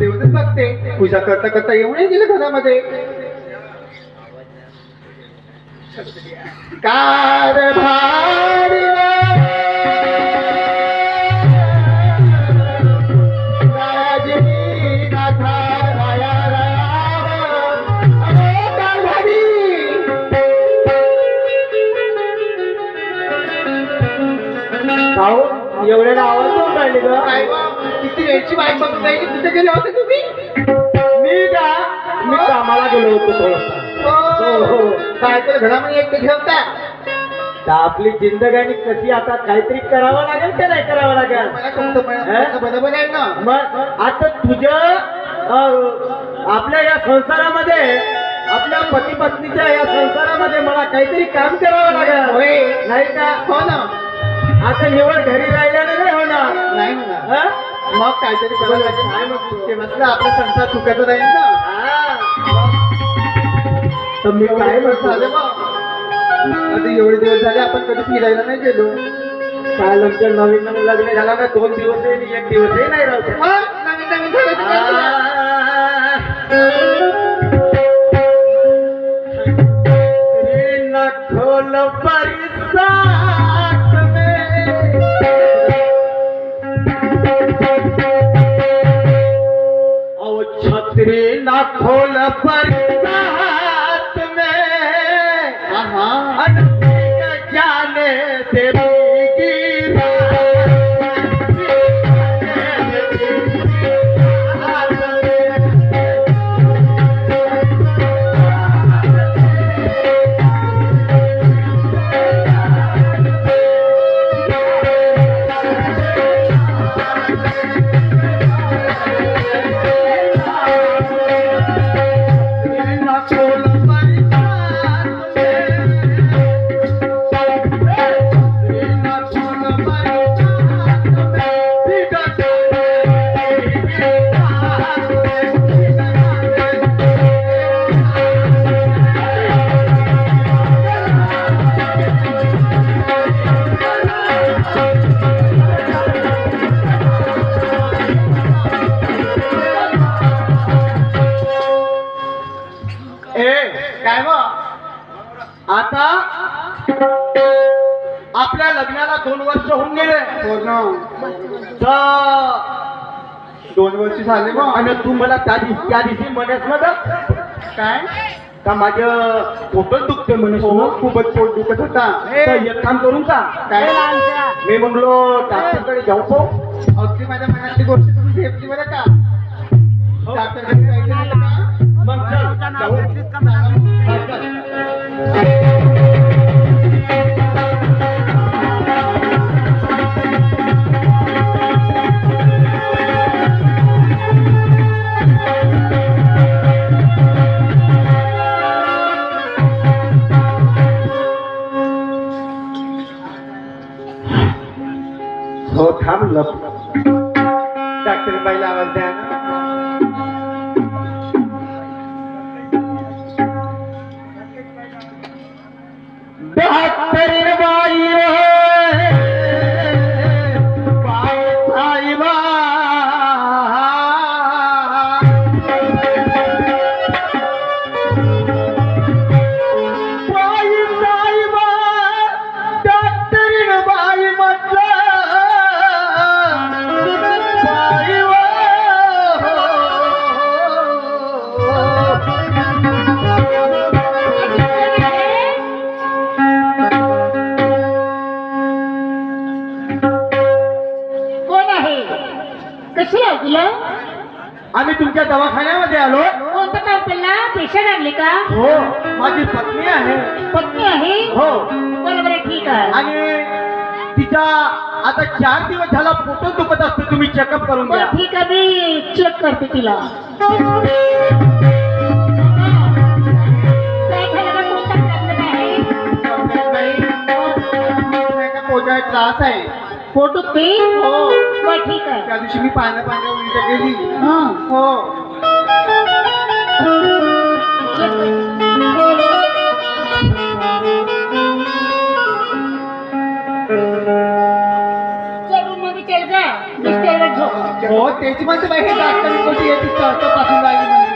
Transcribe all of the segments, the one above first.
घरामध्ये येऊनच बघते. पूजा करता करता येऊनही गेले घरामध्ये. कारभार एवढ्या आवाज कोण राहिले ग? किती वेळची बाईक बघून राहिली. कुठे गेले होते तुम्ही? मी कामाला गेलो होतो थोडंसं. हो काय तर घरामध्ये एकटे ठेवता. तर आपली जिंदगानी कशी आता काहीतरी करावं लागेल का नाही करावं लागेल? मला तुमचं बरोबर आहे ना. मग आता तुझं आपल्या या संसारामध्ये आपल्या पती पत्नीच्या या संसारामध्ये मला काहीतरी काम करावं लागेल होय. नाही का? हो ना. आता निवड घरी राहिल्याने नाही होणार. नाही होणार. हं? मग काहीतरी करावं लागेल. काय मग ते बसलं आपला संसार सुखाचा राहील ना. तर मी काय झालं म्हणतो मग आता एवढे दिवस झाले आपण कधी फिरायला नाही गेलो. काल आमच्या नवीन नवीन लग्न झाला ना 2 दिवसही आणि 1 दिवसही नाही राहू शकत. मग नवीन नवीन झालं तर काय केलं? खोल परिसात छत्री ना खोल परिसात में जाने तेरी काय मग आता आपल्या लग्नाला 2 वर्ष होऊन गेले. हो ना. तर 2 वर्ष झाले मग. आणि तू मला त्या दिवशी म्हणस ना काय का माझं पोटच दुखते म्हणस हो खूपच पोट दुखत होता. तर एक काम करून का काय मी म्हणलो डॉक्टरकडे जाऊ पाहू. अगदी माझ्या मनातली गोष्ट तुम्ही घेतली बरं का. डॉक्टरकडे जायचं होतं का? मग चल, जाऊ. हो थांबलं. डॉक्टर बाईला आवाज द्या ना. डॉक्टर बाई आम्ही तुमच्या दवाखान्यामध्ये आलो. कोणतं काम केला? पेशंट आणले का? हो माझी पत्नी आहे. पत्नी आहे? हो बरोबर आहे, ठीक आहे. आणि तिचा आता 4 दिवस झाला पोटच दुखत असतो. तुम्ही चेकअप करून घ्या. बरं ठीक आहे, मी चेक करते तिला. काय झालं का? कोणता प्रॉब्लेम आहे? पोटाचा त्रास आहे. फोटो ते हो बरं ठीक आहे. त्या दिवशी मी पाण्या उलट्या गेली. हां हो चल रूम मध्ये चल का. बिस्तर वर झोप. हो त्याची म्हणते बाई हे डॉक्टर कोटी येते तपासून राहिली म्हणजे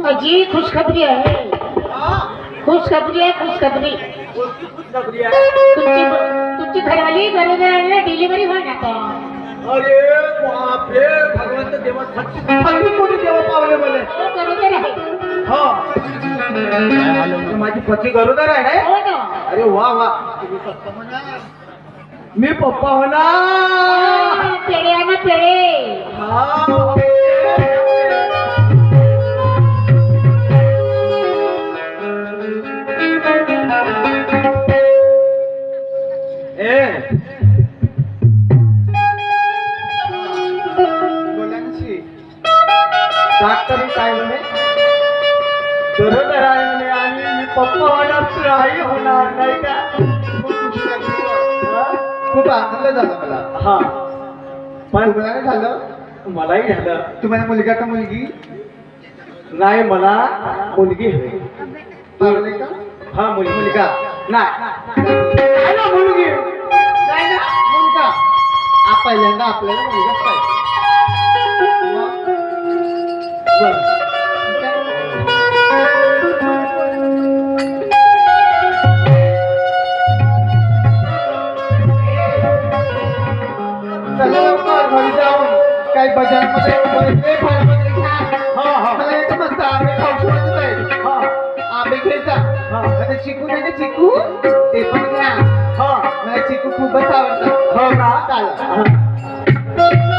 अजी खुशखबरी आहे खुशखबरी आहे खुशखबरी तुमची घरवाली गरोदराला डिलिव्हरी होणार आता अरे बापरे भगवंत देवा हल्ली कोणी देवा पावले मला हो, गरोदर आहे हा माझी पती गरोदर आहे ना हो ना अरे वा वा मी पप्पा होणार पेढे आहे ना पेढे हा बोलांशी डॉक्टर काय म्हणे गरोदर आहे म्हणे आणि मी पप्पा होणार तू आई होणार नाही का खूप आनंद झाला मला हा पण तुम्हाला नाही झालं मलाही झालं तुम्हाला मुलगा का मुलगी नाही मला मुलगी हवी पावले का हा मुलगी मुलगा नाही आहे ना मुलगी नाही ना मुलगा पहिल्यांदा आपल्याला मुलगाच पाहिजे मग बरं चला लवकर घरी जाऊन काही बजारमध्ये वगैरे फळामध्ये घ्या. हा मला एक मस्त आंबे खाऊशी वाटत आहे. हा आंबे घ्यायचा हा आणि चिकू नाही का चिकू ते पण घ्या हा मला चिकू खूपच आवडतात हो का चालेल हा.